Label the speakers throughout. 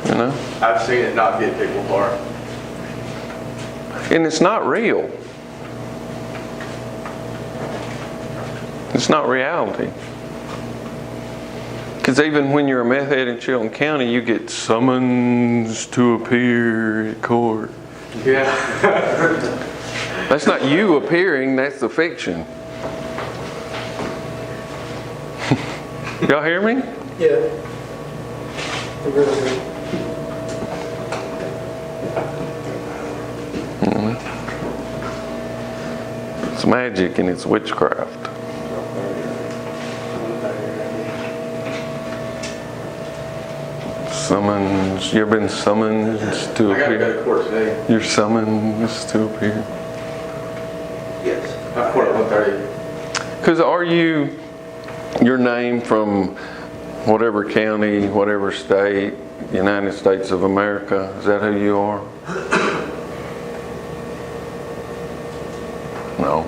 Speaker 1: You know?
Speaker 2: I've seen it not get people apart.
Speaker 1: And it's not real. It's not reality. Because even when you're a meth head in Chilton County, you get summons to appear at court.
Speaker 2: Yeah.
Speaker 1: That's not you appearing, that's the fiction. Y'all hear me?
Speaker 3: Yeah.
Speaker 1: It's magic and it's witchcraft. Summons. You ever been summoned to
Speaker 2: I gotta go
Speaker 1: appear?
Speaker 2: to court today.
Speaker 1: You're summoned to appear.
Speaker 2: Yes. I court at 1:30.
Speaker 1: Because are you your name from whatever county, whatever state, United States of America? Is that who you are? No.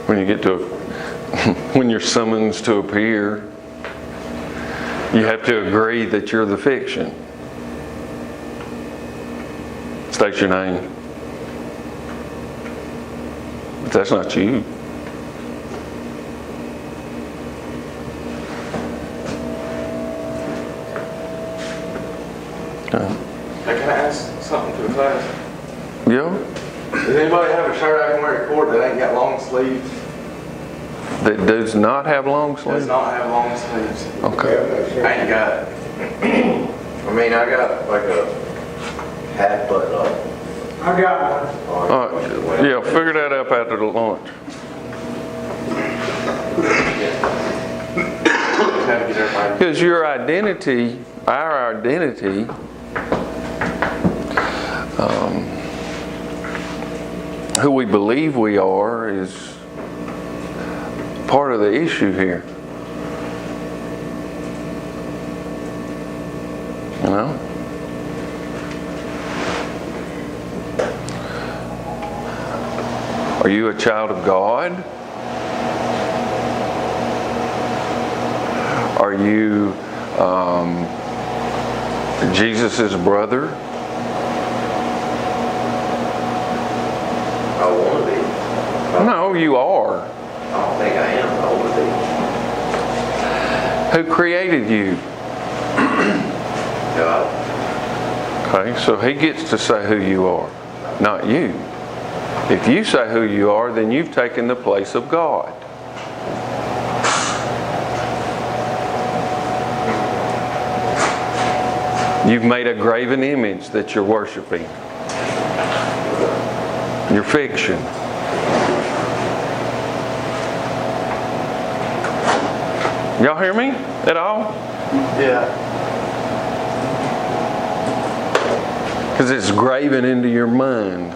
Speaker 1: When you get to, when you're summoned to appear, you have to agree that you're the fiction. State your name. But that's not you.
Speaker 2: Hey, can I ask something to the class?
Speaker 1: Yeah?
Speaker 2: Does anybody have a shirt I can wear at court that ain't got long sleeves?
Speaker 1: That does not have long
Speaker 2: Does
Speaker 1: sleeves?
Speaker 2: not have long sleeves.
Speaker 1: Okay.
Speaker 2: I ain't got it.
Speaker 4: I mean, I got like a hat button up.
Speaker 3: I got one.
Speaker 1: All right. Yeah, figure that up after the lunch.
Speaker 2: Just had to get everybody.
Speaker 1: Because your identity, our identity, who we believe we are, is part of the issue here. You know? Are you a child of God? Are you Jesus' brother?
Speaker 4: I want to be.
Speaker 1: No, you are.
Speaker 4: I don't think I am. I want to be.
Speaker 1: Who created you?
Speaker 4: God.
Speaker 1: Okay, so he gets to say who you are, not you. If you say who you are, then you've taken the place of God. You've made a graven image that you're worshiping. Your fiction. Y'all hear me at all?
Speaker 2: Yeah.
Speaker 1: Because it's graven into your mind.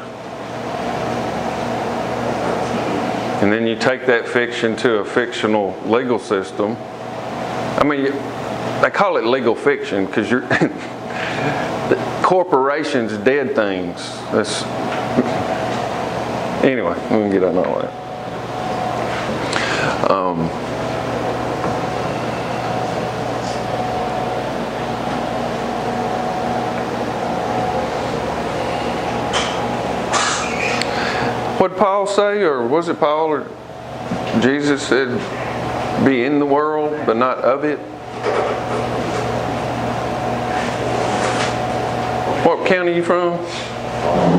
Speaker 1: And then you take that fiction to a fictional legal system. I mean, they call it legal fiction because you're corporations dead things. That's anyway. We can get on all that. What did Paul say, or was it Paul or Jesus said, "Be in the world, but not of it"? What county are you from?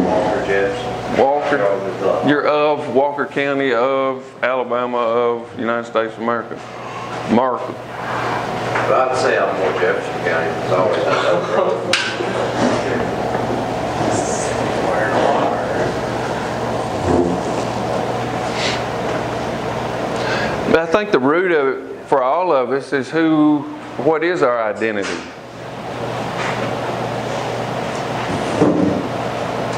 Speaker 4: Walker Jefferson.
Speaker 1: Walker. You're of Walker County, of Alabama, of United States of America. Markham.
Speaker 4: But I'd say I'm more Jefferson County. It's always had overthrow.
Speaker 1: But I think the root of it for all of us is what is our identity?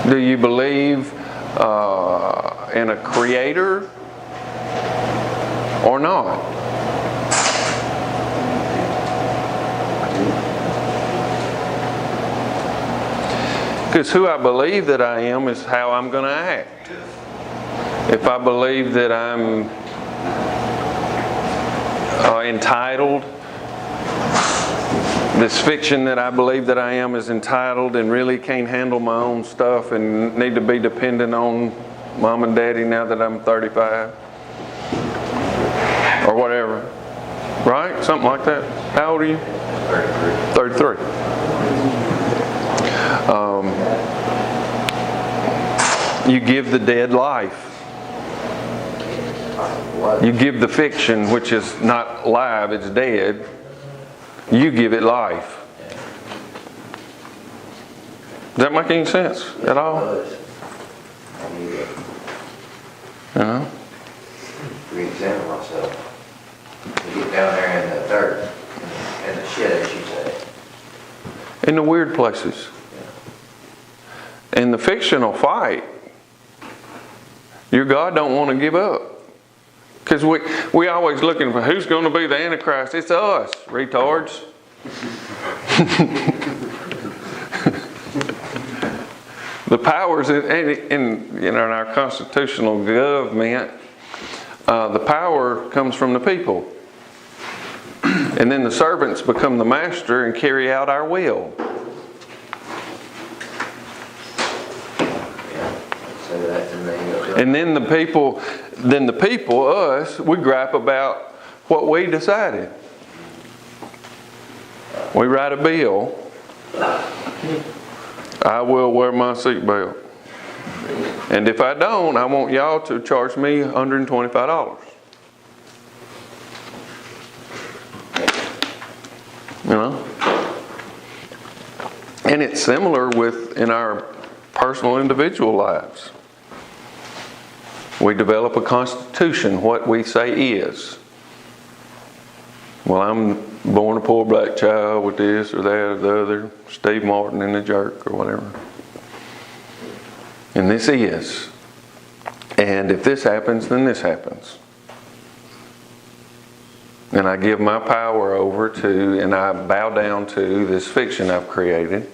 Speaker 1: Do you believe in a creator or not? Because who I believe that I am is how I'm going to act. If I believe that I'm entitled, this fiction that I believe that I am is entitled and really can't handle my own stuff and need to be dependent on mom and daddy now that I'm 35 or whatever, right? Something like that. How old are you? 33. 33. You give the dead life. You give the fiction, which is not live, it's dead. You give it life. Does that make any sense at all? You know?
Speaker 4: Re-examine myself. You get down there in the dirt, and the shit, as you say.
Speaker 1: In the weird places. In the fictional fight, your God don't want to give up. Because we always looking for who's going to be the Antichrist. It's us, retards. The powers in our constitutional government, the power comes from the people. And then the servants become the master and carry out our will. And then the people, us, we gripe about what we decided. We write a bill. I will wear my seatbelt. And if I don't, I want y'all to charge me $125. You know? And it's similar in our personal individual lives. We develop a constitution, what we say is. Well, I'm born a poor black child with this or that or the other, Steve Martin and the jerk or whatever. And this is. And if this happens, then this happens. And I give my power over to, and I bow down to this fiction I've created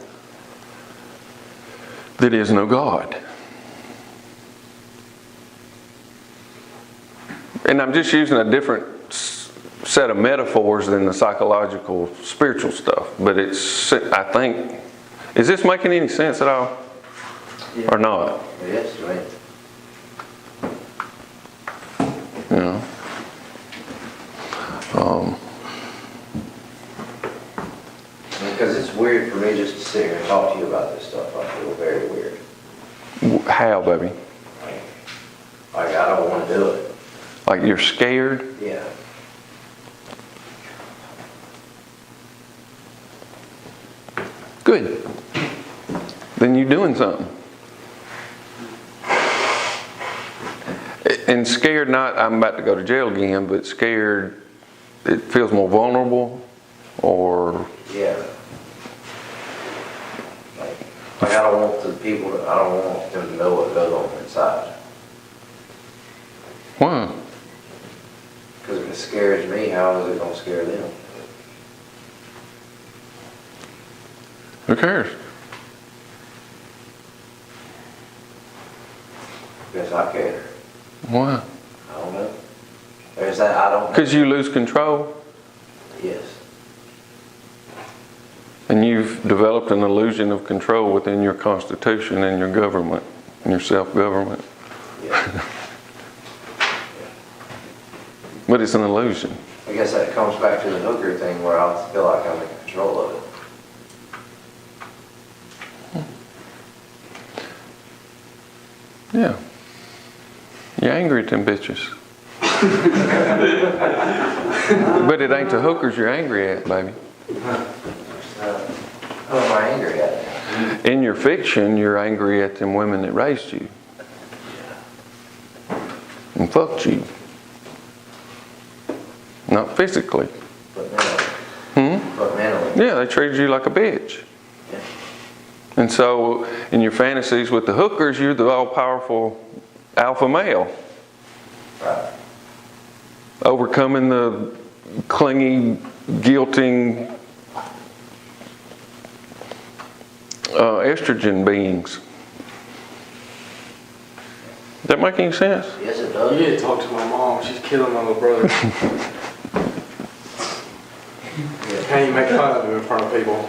Speaker 1: that is no God. And I'm just using a different set of metaphors than the psychological, spiritual stuff. But it's, I think, is this making any sense at all?
Speaker 4: Yeah.
Speaker 1: Or not?
Speaker 4: Yes, right.
Speaker 1: You know?
Speaker 4: Because it's weird for me just to sit here and talk to you about this stuff. I feel very weird.
Speaker 1: How, baby?
Speaker 4: Like I don't want to do it.
Speaker 1: Like you're scared?
Speaker 4: Yeah.
Speaker 1: Good. Then you're doing something. And scared, not I'm about to go to jail again, but scared it feels more vulnerable, or
Speaker 4: Yeah. Like I don't want the people I don't want them to know what goes on inside.
Speaker 1: why?
Speaker 4: Because if it scares me, how is it going to scare them?
Speaker 1: Who cares?
Speaker 4: Yes, I care.
Speaker 1: Why?
Speaker 4: I don't know. There's that I don't know.
Speaker 1: Because you lose control,
Speaker 4: Yes.
Speaker 1: and you've developed an illusion of control within your constitution and your government, and your self-government.
Speaker 4: Yeah.
Speaker 1: But it's an illusion.
Speaker 4: I guess that comes back to the hooker thing where I feel like I'm in control of it.
Speaker 1: Yeah. You're angry at them bitches. But it ain't the hookers you're angry at, baby.
Speaker 4: Who am I angry at?
Speaker 1: In your fiction, you're angry at them women that raised you and fucked you. Not physically.
Speaker 4: But mentally. But mentally.
Speaker 1: Yeah, they treated you like a bitch.
Speaker 4: Yeah.
Speaker 1: And so, in your fantasies with the hookers, you're the all-powerful alpha male.
Speaker 4: Right.
Speaker 1: Overcoming the clingy, guilting estrogen beings. Does that make any sense?
Speaker 4: Yes, it
Speaker 3: You
Speaker 4: does.
Speaker 3: need to talk to my mom. She's killing my little brother.
Speaker 4: Yeah.
Speaker 2: can't even make fun of him in front of people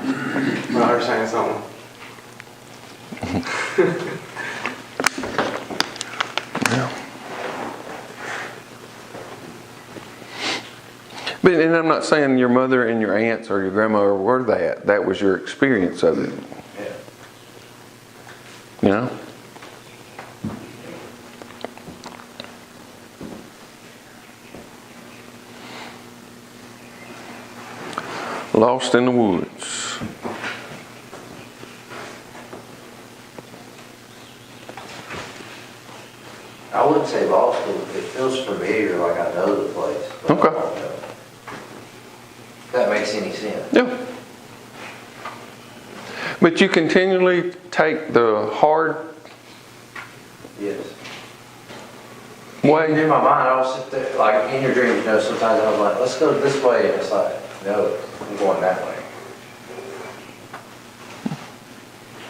Speaker 2: without her saying something.
Speaker 1: But, and I'm not saying your mother and your aunts or your grandmother were that. That was your experience of it.
Speaker 4: Yeah.
Speaker 1: You know? Lost in the woods.
Speaker 4: I wouldn't say lost, but it feels familiar, like I know the place. But
Speaker 1: Okay.
Speaker 4: I don't know. If that makes any sense.
Speaker 1: Yeah. But you continually take the hard
Speaker 4: Yes.
Speaker 1: way.
Speaker 4: In my mind, I'll sit there, like in your dreams, you know, sometimes I'm like, let's go this way, and it's like, no, I'm going that way.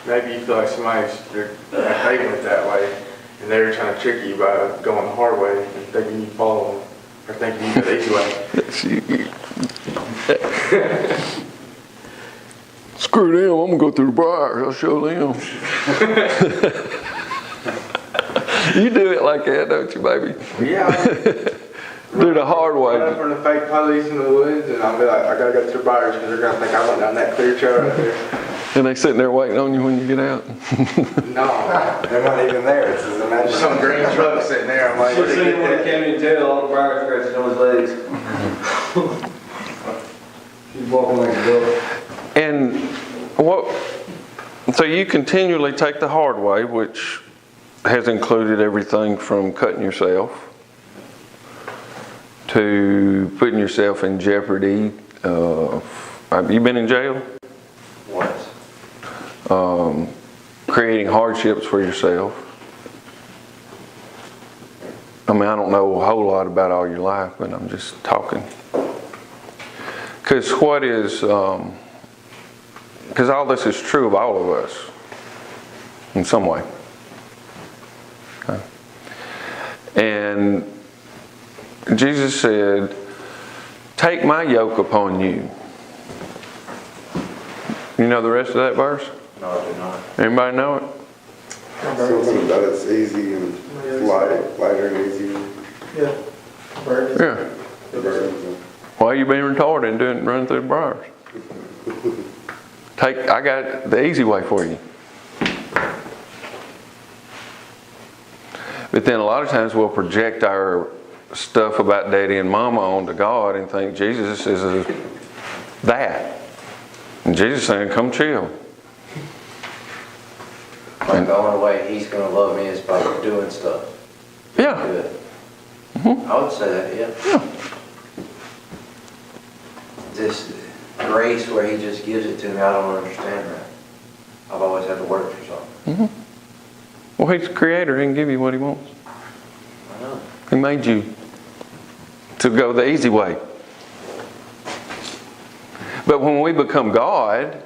Speaker 2: Maybe you feel like somebody's, they went that way, and they're trying to trick you by going the hard way and thinking you follow them, or thinking you go the easy way.
Speaker 1: Screw them, I'm gonna go through the briars, I'll show them. You do it like that, don't you, baby?
Speaker 2: Yeah.
Speaker 1: Do the hard
Speaker 2: Run
Speaker 1: way.
Speaker 2: up from the fake police in the woods, and I'll be like, I gotta go through the briars because they're gonna think I went down that clear trail right there.
Speaker 1: And they sitting there waiting on you when you get out.
Speaker 2: No, they're not even there. It's just imagine some green truck sitting there. I'm like,
Speaker 3: Should have seen him when he came in jail, all the briar scratches on his legs. He's walking like a dog.
Speaker 1: And so you continually take the hard way, which has included everything from cutting yourself to putting yourself in jeopardy. Have you been in jail?
Speaker 4: Once.
Speaker 1: Creating hardships for yourself. I mean, I don't know a whole lot about all your life, but I'm just talking. Because because all this is true of all of us in some way. Okay. And Jesus said, take my yoke upon you. You know the rest of that verse?
Speaker 4: No, I do not.
Speaker 1: Anybody know it?
Speaker 5: Something about it's easy and lighter and easy.
Speaker 3: Yeah. Birds.
Speaker 1: Yeah. Why you being retarded and running through the briars? I got the easy way for you. But then a lot of times we'll project our stuff about daddy and mama onto God and think Jesus is that. And Jesus saying, come chill.
Speaker 4: Like the only way he's going to love me is by doing stuff.
Speaker 1: Yeah.
Speaker 4: Good.
Speaker 1: Mm-hmm.
Speaker 4: I would say that, yeah. This grace where he just gives it to me, I don't understand that. I've always had to work for something.
Speaker 1: Mm-hmm. Well, he's the creator. He can give you what he wants.
Speaker 4: I know.
Speaker 1: He made you to go the easy way. But when we become God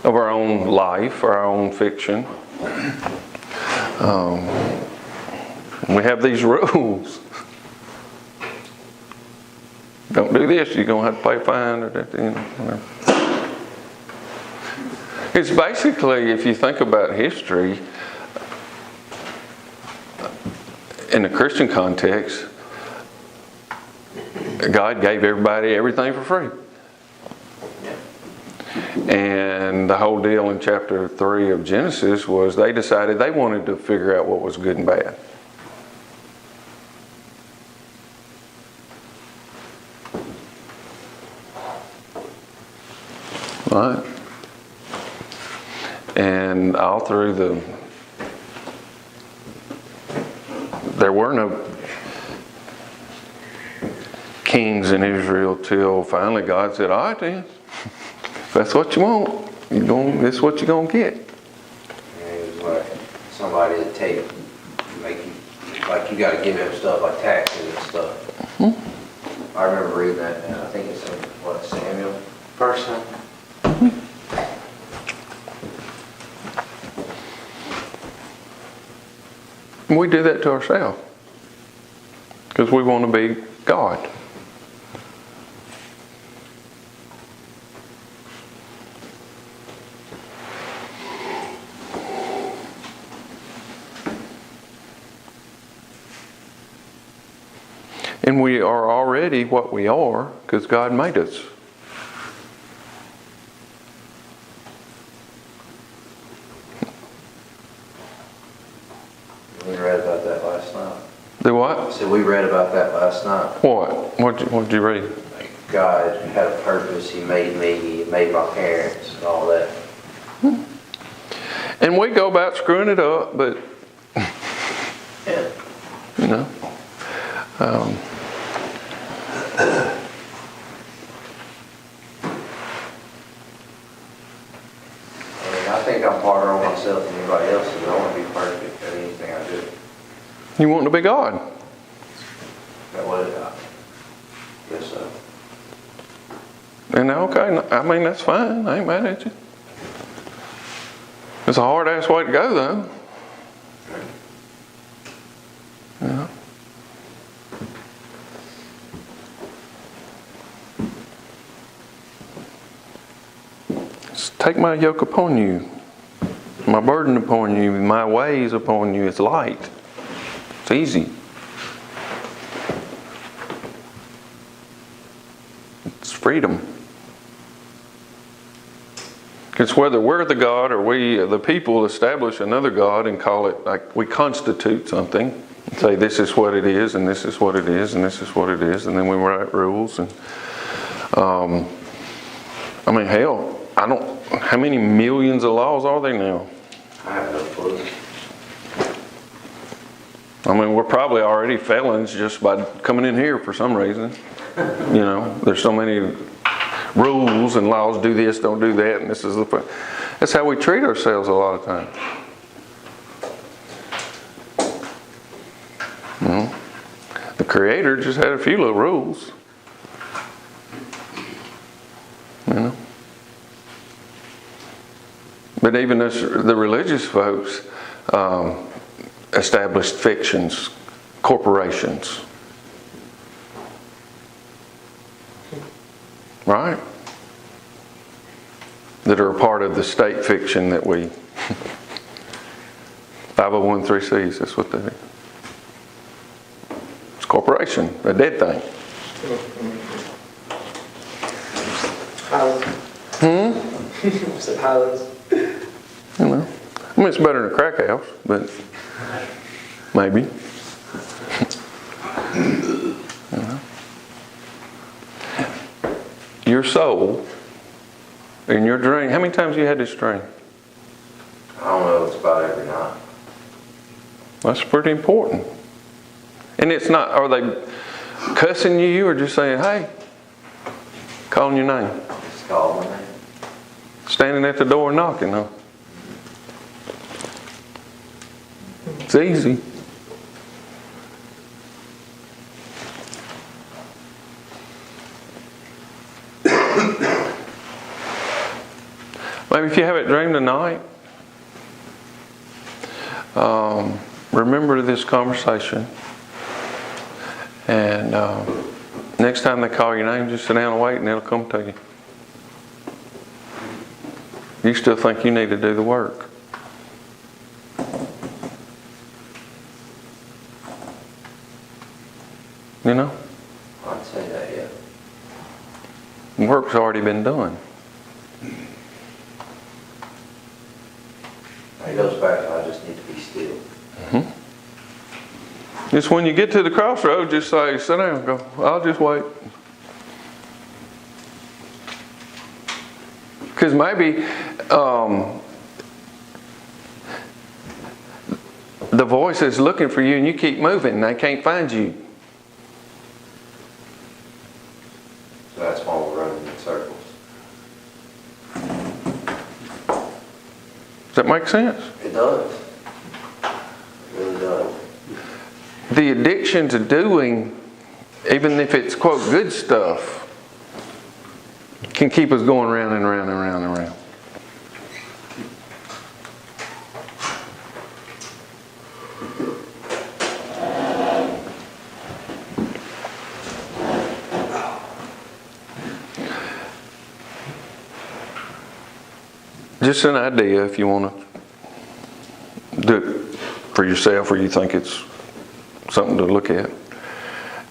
Speaker 1: of our own life, our own fiction, we have these rules. Don't do this, you're going to have to pay a fine or that, whatever. It's basically, if you think about history, in the Christian context, God gave everybody everything for free. And the whole deal in chapter 3 of Genesis was they decided they wanted to figure out what was good and bad. Right? And all through there were no kings in Israel till finally God said, all right then, if that's what you want, this is what you're going to get.
Speaker 4: And it was like somebody to take, make you, like you got to give him stuff like taxes and stuff.
Speaker 1: Mm-hmm.
Speaker 4: I remember reading that, and I think it's in, Samuel?
Speaker 2: First time.
Speaker 1: We do that to ourselves because we want to be God. And we are already what we are because God made us.
Speaker 4: We read about that last night.
Speaker 1: Do what?
Speaker 4: So we read about that last night.
Speaker 1: What? What'd you read?
Speaker 4: God had a purpose. He made me. He made my parents and all that.
Speaker 1: And we go about screwing it up, but
Speaker 4: Yeah.
Speaker 1: you know.
Speaker 4: I mean, I think I'm harder on myself than anybody else, and I want to be perfect at anything I do.
Speaker 1: You want to be God.
Speaker 4: That was I guess so.
Speaker 1: And okay, I mean, that's fine. I ain't mad at you. It's a hard-ass way to go, though. Yeah. Just take my yoke upon you, my burden upon you, my ways upon you. It's light. It's easy. It's freedom. Because whether we're the God or we, the people, establish another God and call it, like we constitute something, and say this is what it is, and this is what it is, and this is what it is, and then we write rules. And I mean, hell, how many millions of laws are there now?
Speaker 4: I have no clue.
Speaker 1: I mean, we're probably already felons just by coming in here for some reason. You know, there's so many rules and laws, do this, don't do that, and this is that's how we treat ourselves a lot of times. You know, the Creator just had a few little rules. You know, but even us, the religious folks, established fictions, corporations. Right? That are a part of the state fiction that we 501(c)(3)s, that's what that is. It's a corporation, a dead thing.
Speaker 3: Highlands. Said Highlands.
Speaker 1: You know. I mean, it's better than a crack house, but maybe. You know. Your soul in your dream. How many times you had this dream?
Speaker 4: I don't know. It's about every night.
Speaker 1: That's pretty important. And it's not, are they cussing you or just saying, hey, calling your name?
Speaker 4: Just call my name.
Speaker 1: Standing at the door knocking, huh? It's easy. Maybe if you have it dreamed tonight, remember this conversation. And next time they call your name, just sit down and wait and it'll come to you. You still think you need to do the work. You know?
Speaker 4: I'd say that, yeah.
Speaker 1: The work's already been done.
Speaker 4: It goes back to I just need to be still.
Speaker 1: Mm-hmm. Just when you get to the crossroads, just say, sit down and go, I'll just wait. Because maybe the voice is looking for you and you keep moving and they can't find you.
Speaker 4: So that's why we're running in circles.
Speaker 1: Does that make sense?
Speaker 4: It does. It really does.
Speaker 1: The addiction to doing, even if it's, quote, good stuff, can keep us going round and round and round and round. Just an idea if you want to do it for yourself or you think it's something to look at.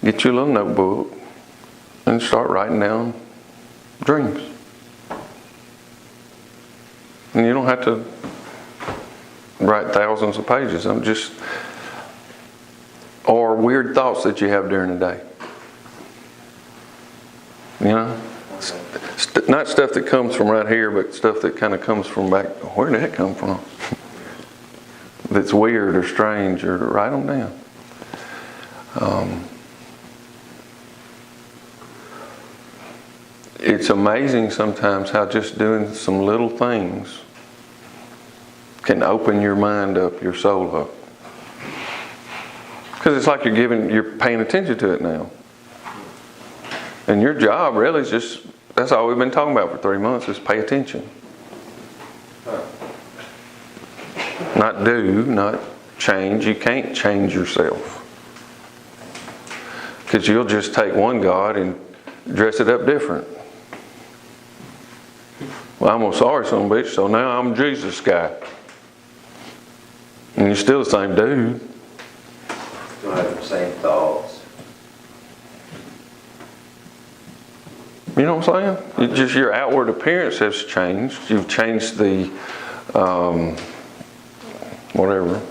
Speaker 1: Get you a little notebook and start writing down dreams. And you don't have to write thousands of pages. Or weird thoughts that you have during the day. You know? Not stuff that comes from right here, but stuff that kind of comes from back. Where did that come from? That's weird or strange, or write them down. It's amazing sometimes how just doing some little things can open your mind up, your soul up. Because it's like you're paying attention to it now. And your job really is just, that's all we've been talking about for 3 months, is pay attention. Not do, not change. You can't change yourself. Because you'll just take one God and dress it up different. Well, I'm a sorry son of a bitch, so now I'm Jesus guy. And you're still the same dude.
Speaker 4: Still have the same thoughts.
Speaker 1: You know what I'm saying? Just your outward appearance has changed. You've changed the whatever.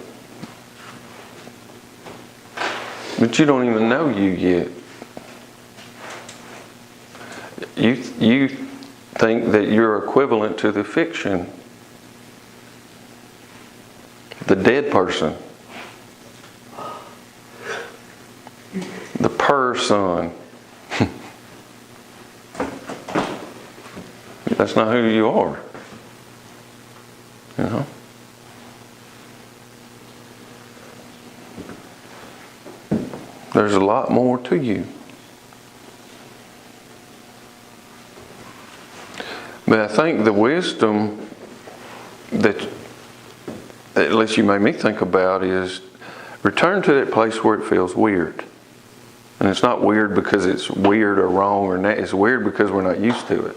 Speaker 1: But you don't even know you yet. You think that you're equivalent to the fiction. The dead person. The person. That's not who you are. You know? There's a lot more to you. But I think the wisdom that at least you made me think about is return to that place where it feels weird. And it's not weird because it's weird or wrong or not. It's weird because we're not used to it.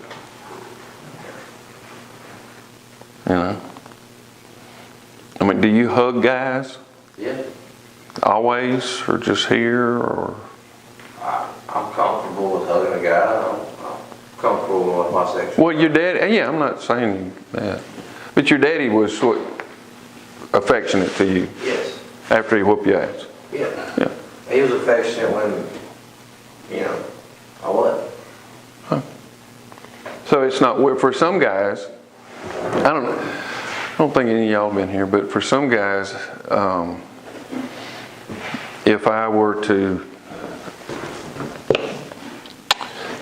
Speaker 1: You know? I mean, do you hug guys?
Speaker 4: Yeah.
Speaker 1: Always? Or just here? Or
Speaker 4: I'm comfortable with hugging a guy. I'm comfortable with my sexuality.
Speaker 1: well, your daddy, yeah, I'm not saying that. But your daddy was what, affectionate to you?
Speaker 4: Yes.
Speaker 1: After he whooped your ass?
Speaker 4: Yeah.
Speaker 1: Yeah.
Speaker 4: He was affectionate when, I wasn't.
Speaker 1: Huh. So it's not weird. For some guys, I don't think any of y'all have been here, but for some guys, if I were to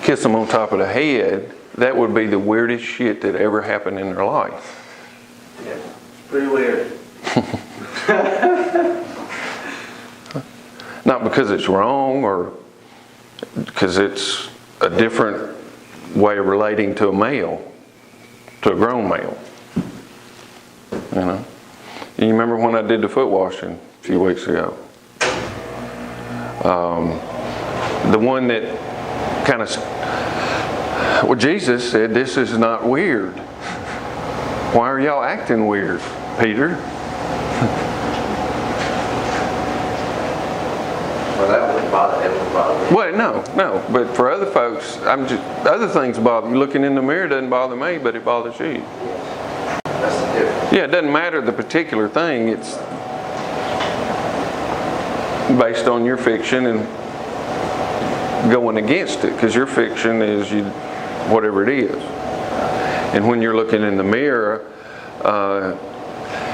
Speaker 1: kiss them on top of the head, that would be the weirdest shit that ever happened in their life.
Speaker 4: Yeah. Pretty weird.
Speaker 1: Not because it's wrong or because it's a different way of relating to a male, to a grown male. You know? You remember when I did the foot washing a few weeks ago? The one that kind of, well, Jesus said, this is not weird. Why are y'all acting weird, Peter?
Speaker 4: Well, that wouldn't bother him.
Speaker 1: Well, no. But for other folks, other things bother me. Looking in the mirror doesn't bother me, but it bothers you.
Speaker 4: That's the difference.
Speaker 1: Yeah, it doesn't matter the particular thing. It's based on your fiction and going against it, because your fiction is whatever it is. And when you're looking in the mirror,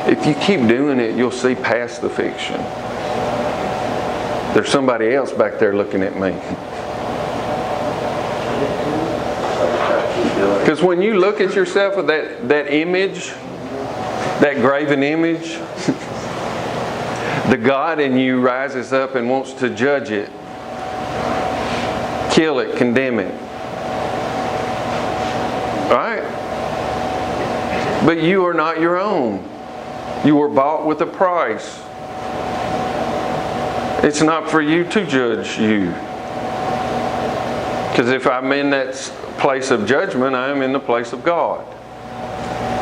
Speaker 1: if you keep doing it, you'll see past the fiction. There's somebody else back there looking at me. Because when you look at yourself with that image, that graven image, the God in you rises up and wants to judge it, kill it, condemn it. Right? But you are not your own. You were bought with a price. It's not for you to judge you. Because if I'm in that place of judgment, I am in the place of God.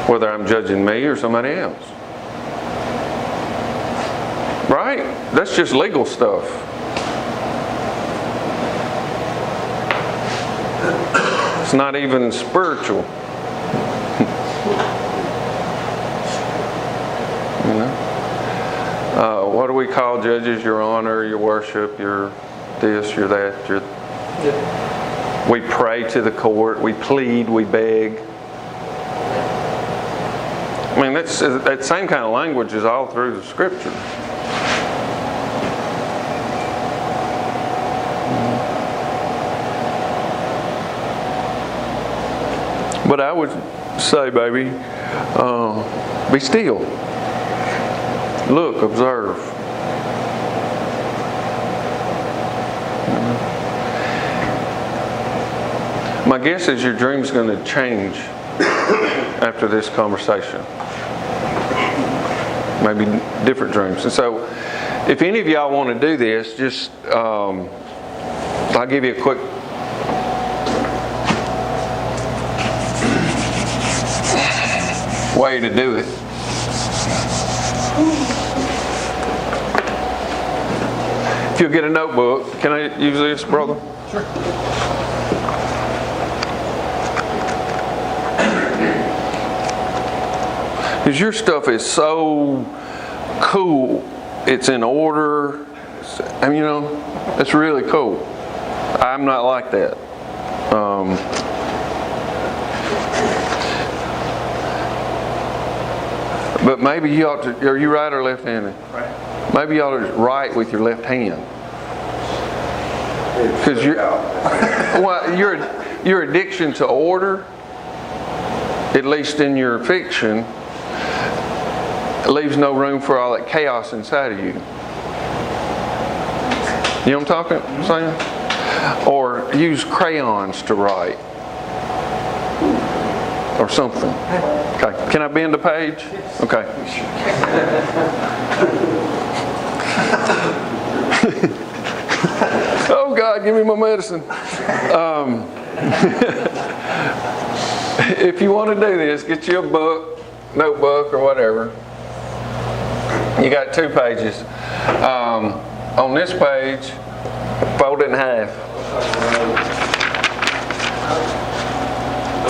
Speaker 1: Whether I'm judging me or somebody else. Right? That's just legal stuff. It's not even spiritual. You know? What do we call judges? Your honor, your worship, your this, your that, your... We pray to the court, we plead, we beg. I mean, that same kind of language is all through the Scripture. But I would say, baby, be still. Look, observe. My guess is your dream's going to change after this conversation. Maybe different dreams. And so, if any of y'all want to do this, just I'll give you a quick way to do it. If you'll get a notebook, can I use this, brother? Sure. Because your stuff is so cool. It's in order. I mean, you know, it's really cool. I'm not like that. But maybe you ought to, are you right or left-handed?
Speaker 2: Right.
Speaker 1: Maybe you ought to write with your left hand. Because well, your addiction to order, at least in your fiction, leaves no room for all that chaos inside of you. You know what I'm saying? Or use crayons to write. Or something. Okay. Can I bend a page? Okay. Oh God, give me my medicine. If you want to do this, get you a book, notebook, or whatever. You got 2 pages. On this page, fold it in half.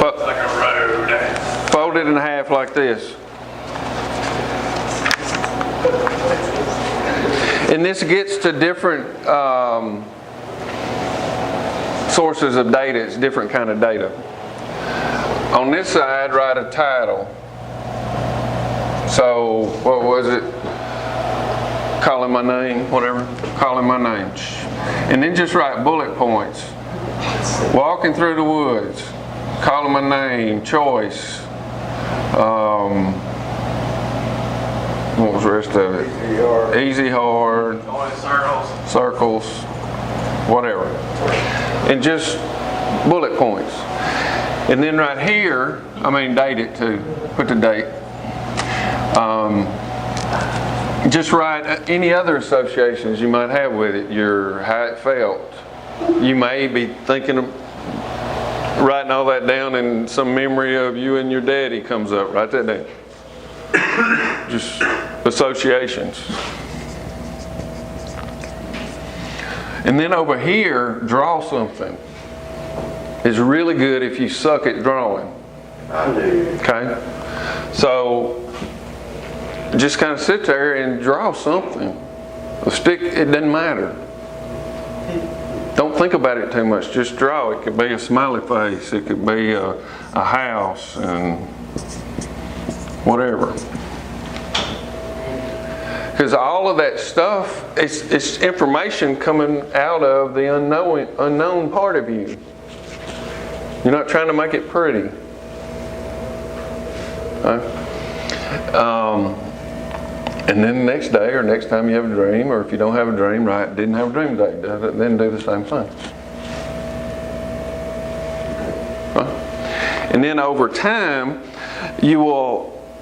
Speaker 2: Looks like a road.
Speaker 1: Fold it in half like this. And this gets to different sources of data. It's different kind of data. On this side, write a title. So, what was it? Calling my name, whatever. Calling my name. And then just write bullet points. Walking through the woods. Calling my name. Choice. What was the rest of it? Easy, hard.
Speaker 2: Going in circles.
Speaker 1: Circles. Whatever. And just bullet points. And then right here, date it too. Put the date. Just write any other associations you might have with it. How it felt. You may be thinking of writing all that down, and some memory of you and your daddy comes up. Write that down. Just associations. And then over here, draw something. It's really good if you suck at drawing.
Speaker 5: I do.
Speaker 1: Okay? So just kind of sit there and draw something. A stick, it doesn't matter. Don't think about it too much. Just draw. It could be a smiley face. It could be a house and whatever. Because all of that stuff, it's information coming out of the unknown part of you. You're not trying to make it pretty. Okay? And then the next day or next time you have a dream, or if you don't have a dream, right, didn't have a dream today, then do the same thing. Right? And then over time,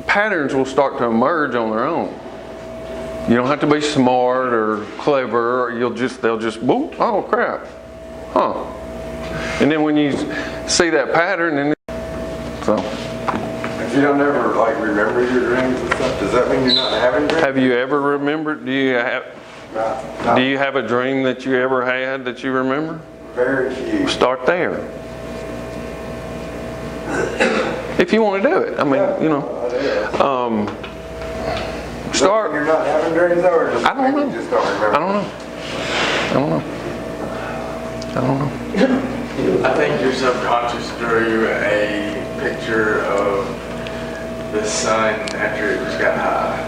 Speaker 1: patterns will start to emerge on their own. You don't have to be smart or clever, or they'll just, boop, oh crap, huh. And then when you see that pattern, so.
Speaker 5: If you don't ever remember your dreams and stuff, does that mean you're not having dreams?
Speaker 1: Have you ever remembered? Do you have a dream that you ever had that you remember?
Speaker 5: Very few.
Speaker 1: Start there. If you want to do it. I mean, you know. Start.
Speaker 5: You're not having dreams though, or just
Speaker 1: I don't know.
Speaker 5: you just don't remember?
Speaker 1: I don't know.
Speaker 2: I think your subconscious drew a picture of the sun after it just got high.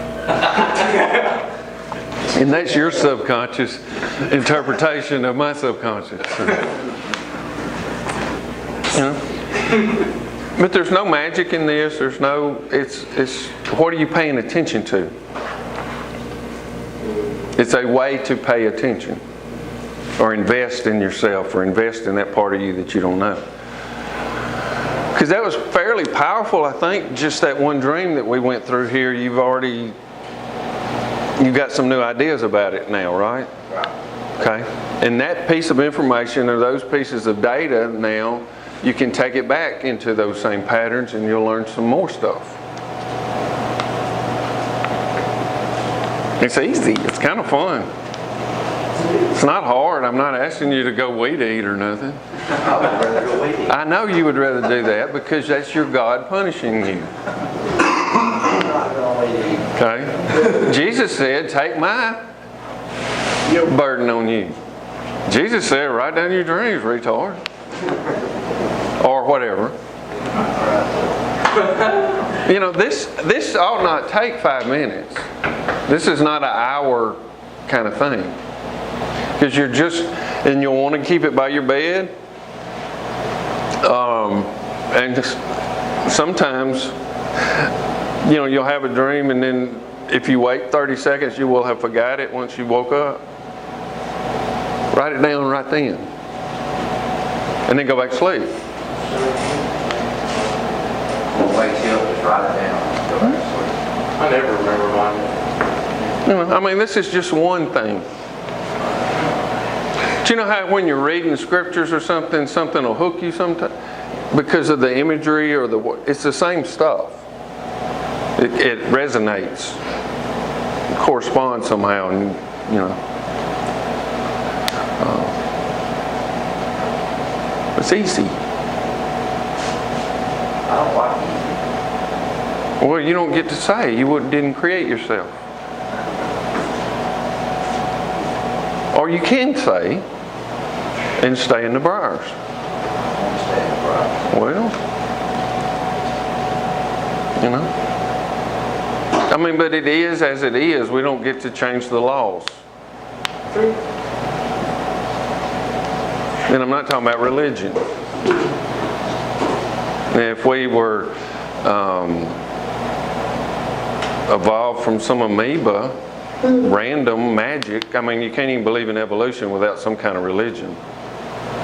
Speaker 1: And that's your subconscious interpretation of my subconscious. You know? But there's no magic in this. There's no, it's what are you paying attention to? It's a way to pay attention or invest in yourself or invest in that part of you that you don't know. Because that was fairly powerful, I think, just that one dream that we went through here. You've got some new ideas about it now, right? Okay. And that piece of information or those pieces of data now, you can take it back into those same patterns and you'll learn some more stuff. It's easy. It's kind of fun. It's not hard. I'm not asking you to go weed eat or nothing.
Speaker 3: I would rather go waiting.
Speaker 1: I know you would rather do that because that's your God punishing you.
Speaker 3: I'm not going waiting.
Speaker 1: Okay? Jesus said, take my burden on you. Jesus said, write down your dreams, retard. Or whatever. You know, this ought not take 5 minutes. This is not an hour kind of thing. Because you're just, and you'll want to keep it by your bed. And just, sometimes, you know, you'll have a dream and then if you wait 30 seconds, you will have forgot it once you woke up. Write it down right then. And then go back to sleep.
Speaker 4: Won't wake you up, just write it down. Go back to sleep.
Speaker 2: I never remember mine.
Speaker 1: You know, I mean, this is just one thing. Do you know how when you're reading the scriptures or something will hook you sometimes? Because of the imagery or it's the same stuff. It resonates. It corresponds somehow, and you know. It's easy.
Speaker 3: I don't like it.
Speaker 1: Well, you don't get to say. You didn't create yourself. Or you can say and stay in the briars. Well, you know. I mean, but it is as it is. We don't get to change the laws. And I'm not talking about religion. If we were evolved from some amoeba, random magic, I mean, you can't even believe in evolution without some kind of religion.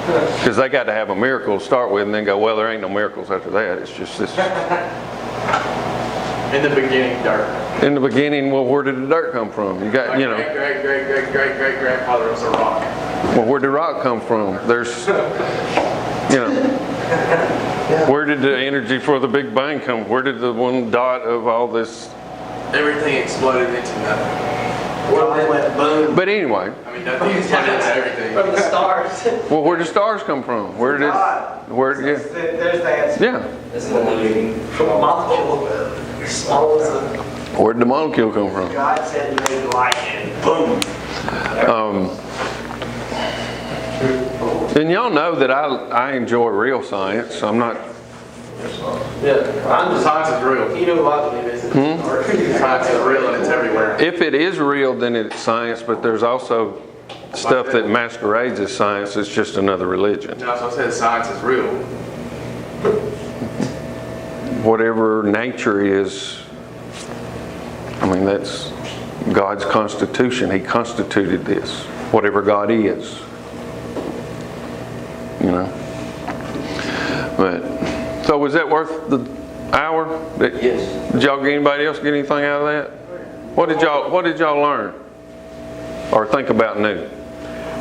Speaker 1: Because they got to have a miracle to start with and then go, well, there ain't no miracles after that. It's just this.
Speaker 2: In the beginning, dirt.
Speaker 1: In the beginning, well, where did the dirt come from? You got, you know.
Speaker 2: Great-grandfather was a rock.
Speaker 1: Well, where did rock come from? There's, you know. Where did the energy for the Big Bang come? Where did the one dot of all this?
Speaker 2: Everything exploded into nothing.
Speaker 3: Well, it went boom.
Speaker 1: But anyway.
Speaker 2: I mean, nothing exploded into everything.
Speaker 3: From the stars.
Speaker 1: Well, where did stars come from? Where did? Where? Yeah.
Speaker 5: There's the answer.
Speaker 1: Yeah.
Speaker 3: This is the beginning. From a molecule. Small as a...
Speaker 1: Where did the molecule come from?
Speaker 5: God said to make light and boom.
Speaker 1: And y'all know that I enjoy real science. So I'm not.
Speaker 3: Yeah,
Speaker 2: Science is real.
Speaker 3: you know what it is.
Speaker 2: Science is real and it's everywhere.
Speaker 1: If it is real, then it's science. But there's also stuff that masquerades as science. It's just another religion.
Speaker 2: No, so I said science is real.
Speaker 1: Whatever nature is, I mean, that's God's constitution. He constituted this. Whatever God is. You know. But so was that worth the hour?
Speaker 3: Yes.
Speaker 1: Did y'all get anybody else get anything out of that? What did y'all learn? Or think about new?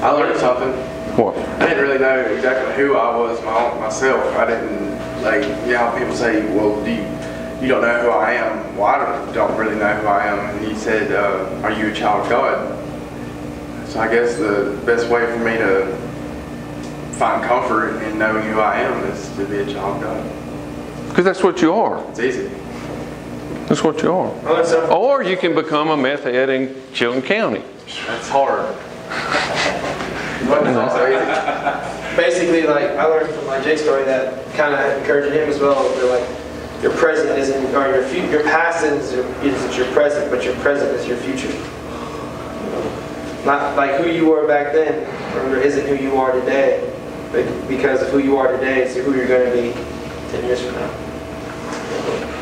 Speaker 2: I learned something.
Speaker 1: What?
Speaker 2: I didn't really know exactly who I was myself. I didn't, like, you know, people say, well, you don't know who I am. Well, I don't really know who I am. And he said, are you a child of God? So I guess the best way for me to find comfort in knowing who I am is to be a child of God.
Speaker 1: Because that's what you are.
Speaker 2: It's easy.
Speaker 1: That's what you are.
Speaker 3: I learned something.
Speaker 1: Or you can become a meth head in Chilton County.
Speaker 2: That's hard. But it's also easy.
Speaker 3: Basically, like, I learned from like Jake's story that kind of encouraging him as well. That like, your present isn't, or your past isn't your present, but your present is your future. Not like who you were back then, or isn't who you are today, but because of who you are today, it's who you're going to be 10 years from now.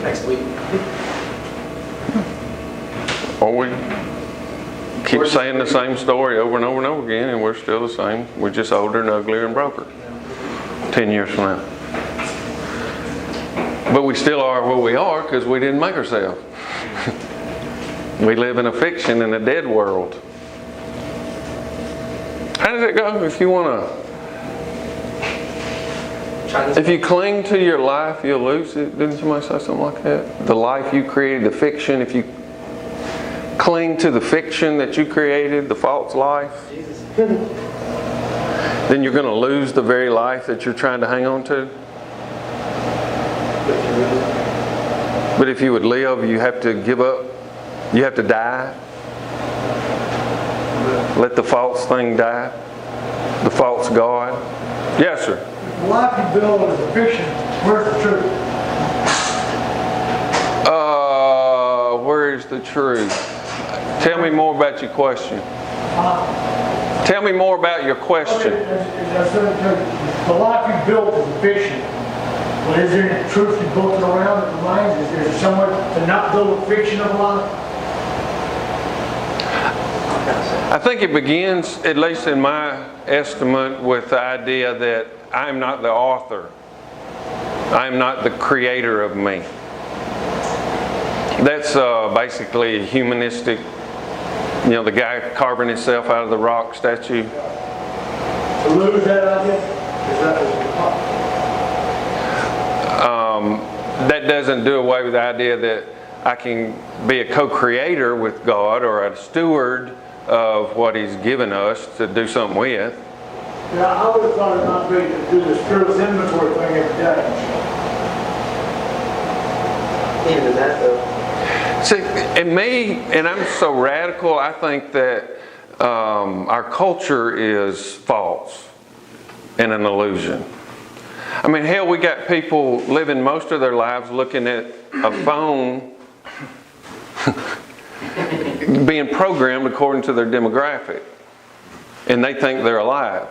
Speaker 3: Next week.
Speaker 1: Or we keep saying the same story over and over and over again, and we're still the same. We're just older and uglier and broker 10 years from now. But we still are where we are because we didn't make ourselves. We live in a fiction in a dead world. How does it go? If you cling to your life, you'll lose it. Didn't somebody say something like that? The life you created, the fiction. If you cling to the fiction that you created, the false life, then you're going to lose the very life that you're trying to hang on to. But if you would live, you have to give up. You have to die. Let the false thing die. The false God. Yes, sir.
Speaker 6: The life you build is a fiction. Where's the truth?
Speaker 1: Where is the truth? Tell me more about your question. Tell me more about your question.
Speaker 6: The life you built is a fiction. Well, is there any truth you built around that remains? Is there somewhere to not build a fiction of life?
Speaker 1: I think it begins, at least in my estimate, with the idea that I am not the author. I am not the creator of me. That's basically a humanistic, the guy carving himself out of the rock statue.
Speaker 6: To lose that idea? Is that
Speaker 1: that doesn't do away with the idea that I can be a co-creator with God or a steward of what He's given us to do something with.
Speaker 6: Yeah, I would have thought it might be to do the spiritual inventory thing every day.
Speaker 3: Even in that though.
Speaker 1: See, and I'm so radical, I think that our culture is false and an illusion. I mean, hell, we got people living most of their lives looking at a phone being programmed according to their demographic. And they think they're alive.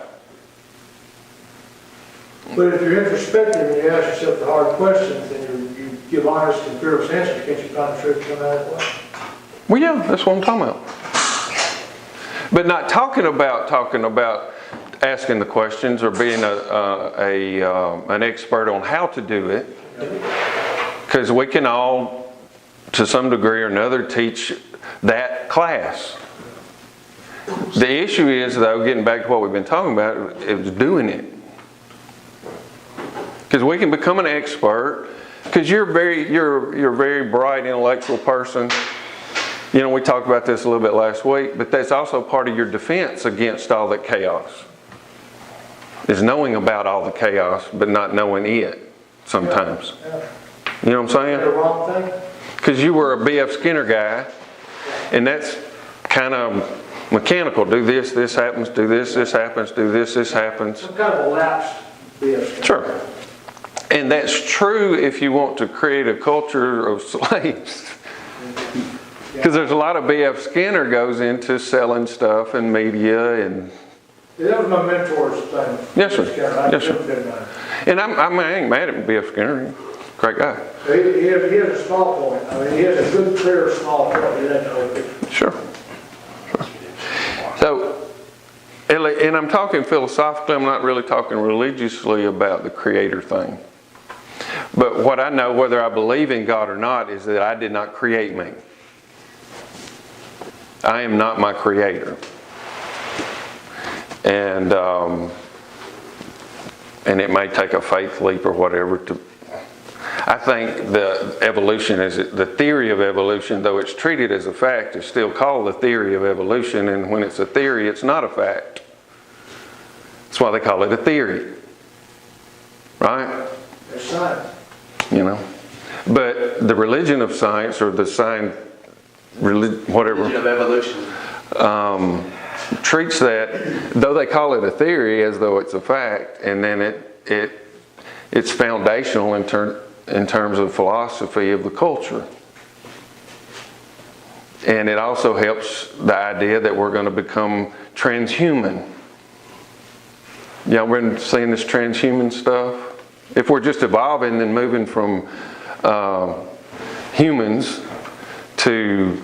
Speaker 6: But if you're introspective and you ask yourself the hard questions and you give honest and fearless answers, can't you find the truth come out of that?
Speaker 1: Well, yeah, that's what I'm talking about. But not talking about asking the questions or being an expert on how to do it. Because we can all, to some degree or another, teach that class. The issue is, though, getting back to what we've been talking about, is doing it. Because we can become an expert. Because you're a very bright intellectual person. We talked about this a little bit last week, but that's also part of your defense against all that chaos. Is knowing about all the chaos, but not knowing it sometimes. You know what I'm saying?
Speaker 6: The wrong thing?
Speaker 1: Because you were a B.F. Skinner guy, and that's kind of mechanical. Do this, this happens. Do this, this happens. Do this, this happens.
Speaker 6: Some kind of a lapsed BS.
Speaker 1: Sure. And that's true if you want to create a culture of slaves. Because there's a lot of B.F. Skinner goes into selling stuff and media and...
Speaker 6: Yeah, that was my mentor's thing.
Speaker 1: Yes, sir. Yes, sir.
Speaker 6: sir.
Speaker 1: And I ain't mad at B.F. Skinner. He's a great guy.
Speaker 6: He has a small point. I mean, he has a good, clear, small point. He doesn't know it.
Speaker 1: Sure. So, and I'm talking philosophically, I'm not really talking religiously about the creator thing. But what I know, whether I believe in God or not, is that I did not create me. I am not my creator. And it may take a faith leap or whatever to... I think the evolution is the theory of evolution, though it's treated as a fact, is still called the theory of evolution. And when it's a theory, it's not a fact. That's why they call it a theory, right?
Speaker 6: It's science.
Speaker 1: you know. But the religion of science, or the whatever,
Speaker 2: Religion of evolution.
Speaker 1: treats that, though they call it a theory, as though it's a fact, and then it's foundational in terms of philosophy of the culture. And it also helps the idea that we're going to become transhuman. Y'all been seeing this transhuman stuff? If we're just evolving and moving from humans to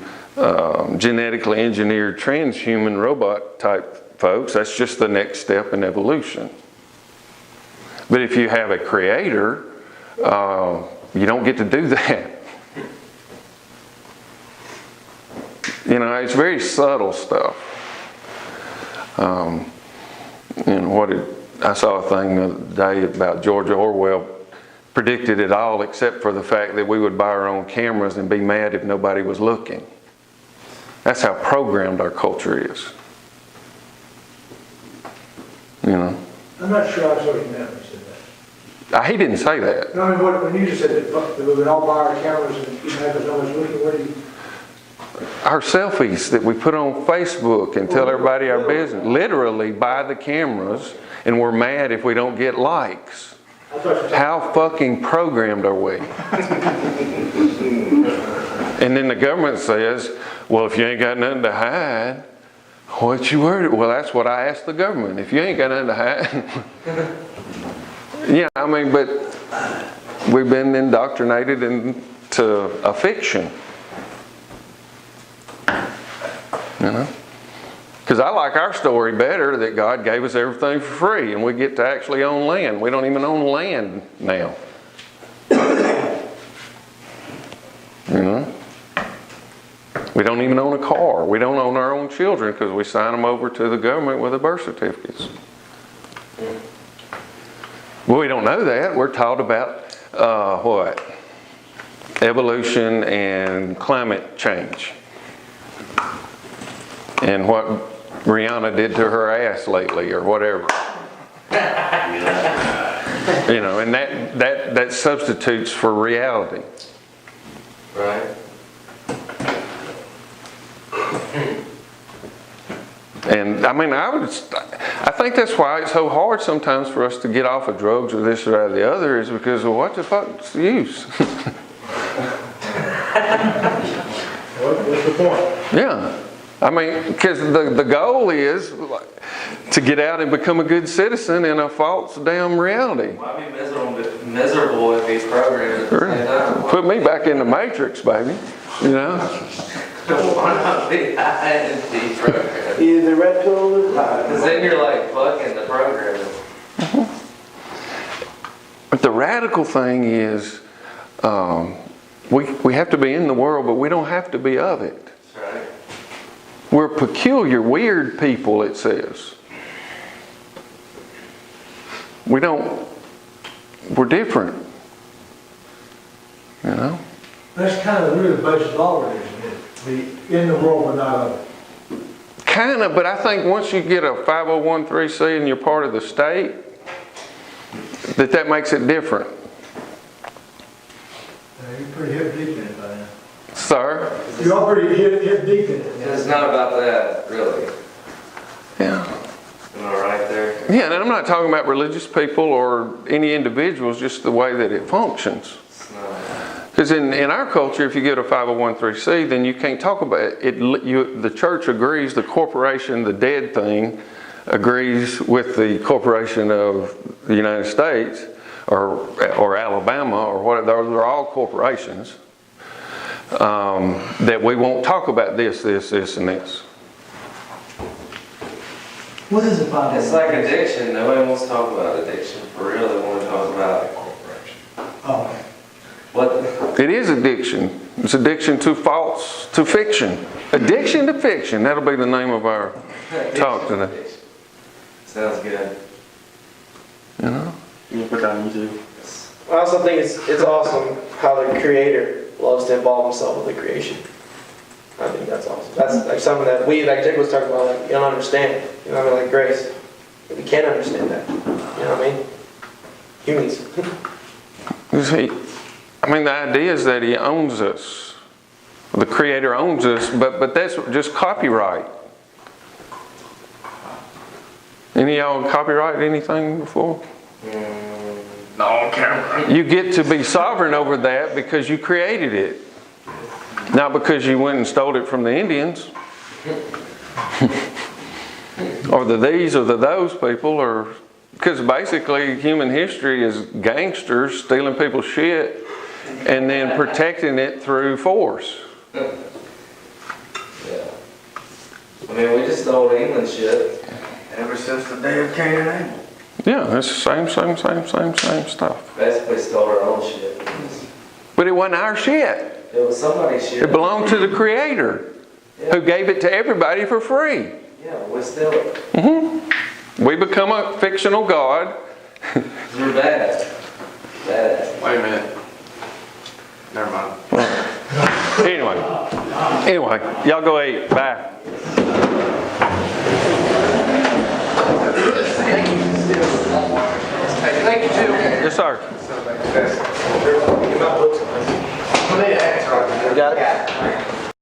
Speaker 1: genetically engineered transhuman robot type folks, that's just the next step in evolution. But if you have a creator, you don't get to do that. You know, it's very subtle stuff. I saw a thing the other day about George Orwell predicted it all except for the fact that we would buy our own cameras and be mad if nobody was looking. That's how programmed our culture is. You know?
Speaker 6: I'm not sure I saw what you meant when you said that.
Speaker 1: He didn't say that.
Speaker 6: No, I mean, when you just said that we would all buy our cameras and have us always looking, what do you?
Speaker 1: Our selfies that we put on Facebook and tell everybody our business. Literally buy the cameras, and we're mad if we don't get likes. How fucking programmed are we? And then the government says, well, if you ain't got nothing to hide, what you worried? Well, that's what I asked the government. If you ain't got nothing to hide. Yeah, I mean, but we've been indoctrinated into a fiction. You know? Because I like our story better, that God gave us everything for free and we get to actually own land. We don't even own land now. You know? We don't even own a car. We don't own our own children because we sign them over to the government with the birth certificates. Well, we don't know that. We're taught about what? Evolution and climate change. And what Rihanna did to her ass lately, or whatever. You know, and that substitutes for reality.
Speaker 7: Right.
Speaker 1: And I mean, I think that's why it's so hard sometimes for us to get off of drugs or this or that or the other, is because, well, what the fuck's the use?
Speaker 6: What's the point?
Speaker 1: Yeah. I mean, because the goal is to get out and become a good citizen in a false damn reality.
Speaker 7: Well, I'd be miserable if these programs at the same time.
Speaker 1: Put me back in the Matrix, baby. You know?
Speaker 7: Why not be high in these programs?
Speaker 3: Either the red pill or the
Speaker 7: Because then you're like fucking the program.
Speaker 1: But the radical thing is, we have to be in the world, but we don't have to be of it.
Speaker 7: That's right.
Speaker 1: We're peculiar, weird people, it says. We're different. You know?
Speaker 6: That's kind of the root of basic law religion, isn't it? Be in the world but not of it.
Speaker 1: Kind of, but I think once you get a 501(c) and you're part of the state, that makes it different.
Speaker 6: You're pretty hip deep in it by now.
Speaker 1: Sir?
Speaker 6: You're already hip deep in it.
Speaker 7: It's not about that, really.
Speaker 1: Yeah.
Speaker 7: Am I right there?
Speaker 1: Yeah, and I'm not talking about religious people or any individuals, just the way that it functions.
Speaker 7: It's not.
Speaker 1: Because in our culture, if you get a 501(c), then you can't talk about it. The church agrees, the corporation, the dead thing, agrees with the corporation of the United States or Alabama or whatever. They're all corporations. That we won't talk about this, and this.
Speaker 6: What is it by
Speaker 7: It's like addiction. Nobody wants to talk about addiction. For real, they want to talk about corporation.
Speaker 6: Oh.
Speaker 7: What?
Speaker 1: It is addiction. It's addiction to fiction. Addiction to fiction. That'll be the name of our talk today.
Speaker 7: Sounds good.
Speaker 1: You know?
Speaker 2: You can put that on YouTube.
Speaker 3: I also think it's awesome how the creator loves to involve himself with the creation. I think that's awesome. That's like something that we, like Jake was talking about, like, you don't understand. You know what I mean? Like grace. We can't understand that. You know what I mean? Humans.
Speaker 1: You see, I mean, the idea is that he owns us. The Creator owns us, but that's just copyright. Any of y'all copyright anything before?
Speaker 2: No, on camera.
Speaker 1: You get to be sovereign over that because you created it. Not because you went and stole it from the Indians. Or the these or the those people, or because basically human history is gangsters stealing people's shit and then protecting it through force.
Speaker 7: Yeah. I mean, we just stole England shit.
Speaker 2: Ever since the day of Cain and Abel.
Speaker 1: Yeah, it's the same stuff.
Speaker 7: Basically stole our own shit.
Speaker 1: But it wasn't our shit.
Speaker 7: It was somebody's shit.
Speaker 1: It belonged to the Creator, who gave it to everybody for free.
Speaker 7: Yeah, we steal it.
Speaker 1: We become a fictional God.
Speaker 7: We're bad. Bad.
Speaker 2: Wait a minute. Never mind.
Speaker 1: Anyway, y'all go eat. Bye.
Speaker 2: Thank you, Jim.
Speaker 1: Yes, sir.